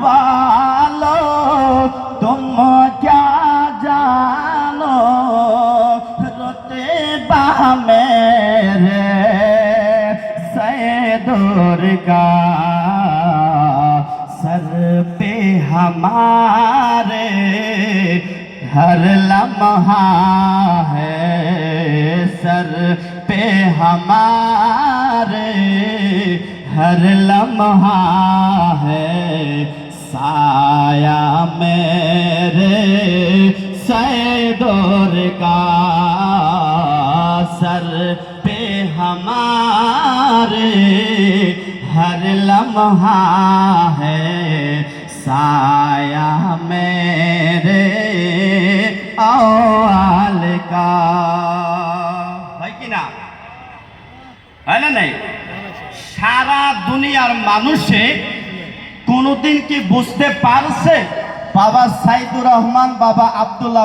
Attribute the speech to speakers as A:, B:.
A: वालो तुम क्या जानो रोते बा मेरे सैदुर का सर पे हमारे हर लम्हा है, सर पे हमारे हर लम्हा है, साया मेरे सैदुर का सर पे हमारे हर लम्हा है, साया मेरे औवाल का। है कि ना? है ना? नहीं সারা দুনিয়ার মানুষে কোনোদিন কি বুঝতে পারছে বাবা সাইদুর রহমান, বাবা আব্দুল্লাহ